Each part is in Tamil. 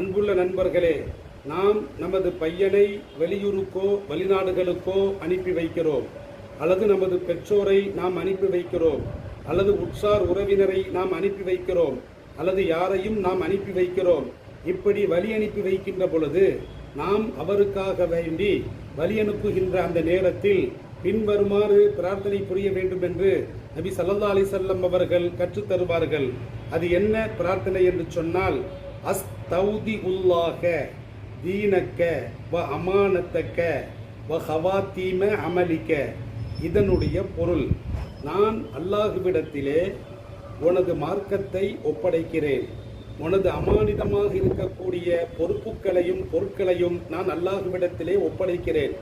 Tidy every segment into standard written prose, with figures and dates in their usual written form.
அன்புள்ள நண்பர்களே, நாம் நமது பையனை வெளியூருக்கோ வெளிநாடுகளுக்கோ அனுப்பி வைக்கிறோம், அல்லது நமது பெற்றோரை நாம் அனுப்பி வைக்கிறோம், அல்லது உற்றார் உறவினரை நாம் அனுப்பி வைக்கிறோம், அல்லது யாரையும் நாம் அனுப்பி வைக்கிறோம். இப்படி வழி அனுப்பி வைக்கின்ற பொழுது நாம் அவருக்காக வேண்டி வழி அனுப்புகின்ற அந்த நேரத்தில் பின்வருமாறு பிரார்த்தனை புரிய வேண்டும் என்று நபி ஸல்லல்லாஹு அலைஹி வஸல்லம் அவர்கள் கற்றுத் தருவார்கள். அது என்ன பிரார்த்தனை என்று சொன்னால், அஸ்தௌதிஉல்லாஹ தீனக்க வ அமானத்தக்க வ ஹவாத்தீம அமலிக்க. இதனுடைய பொருள், நான் அல்லாஹ்விடத்திலே உனது மார்க்கத்தை ஒப்படைக்கிறேன், உனது அமானிதமாக இருக்கக்கூடிய பொறுப்புகளையும் பொருட்களையும் நான் அல்லாஹ்விடத்திலே ஒப்படைக்கிறேன்.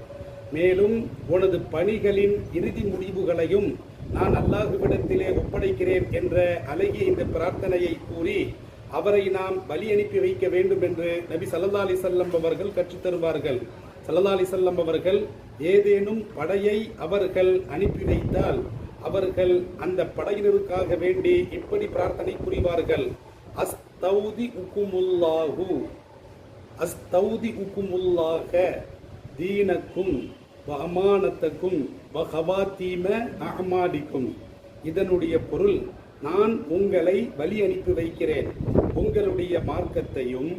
மேலும் உனது பணிகளின் இறுதி முடிவுகளையும் நான் அல்லாஹ்விடத்திலே ஒப்படைக்கிறேன் என்ற அழகிய இந்த பிரார்த்தனையை கூறி அவரை நாம் பலி அனுப்பி வைக்க வேண்டும் என்று நபி ஸல்லல்லாஹு அலைஹி வஸல்லம் அவர்கள் கற்றுத் தருவார்கள். ஸல்லல்லாஹு அலைஹி வஸல்லம் அவர்கள் ஏதேனும் படையை அவர்கள் அனுப்பி வைத்தால் அவர்கள் அந்த படையினருக்காக வேண்டி இப்படி பிரார்த்தனை புரிவார்கள். அஸ்தௌதிஉகுமுல்லாஹு அஸ்தௌதிஉகுமுல்லாஹ தீனக்கும் வ அமானத்தக்கும் வ ஹவாத்தீம அமாலிக்கும். இதனுடைய பொருள், நான் உங்களை வழி அனுப்பி வைக்கிறேன், உங்களுடைய மார்க்கத்தையும்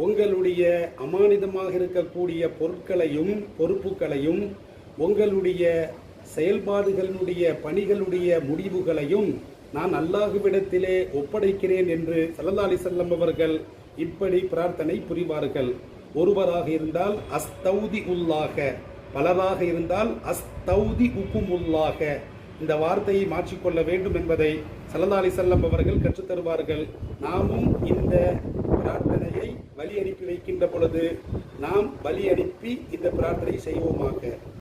உங்களுடைய அமானிதமாக இருக்கக்கூடிய பொருட்களையும் பொறுப்புகளையும் உங்களுடைய செயல்பாடுகளுடைய பணிகளுடைய முடிவுகளையும் நான் அல்லாஹ்விடத்திலே ஒப்படைக்கிறேன் என்று ஸல்லல்லாஹு அலைஹி வஸல்லம் அவர்கள் இப்படி பிரார்த்தனை புரிவார்கள். ஒருவராக இருந்தால் அஸ்தௌதிஉல்லாஹ, பலராக இருந்தால் அஸ்தௌதிஉகுமுல்லாஹ. இந்த வார்த்தையை மாற்றிக்கொள்ள வேண்டும் என்பதை ஸல்லல்லாஹு அலைஹி வஸல்லம் அவர்கள் கற்றுத் தருவார்கள். நாமும் இந்த பிரார்த்தனையை வழி அனுப்பி வைக்கின்ற பொழுது நாம் வழி அனுப்பி இந்த பிரார்த்தனை செய்வோமாக.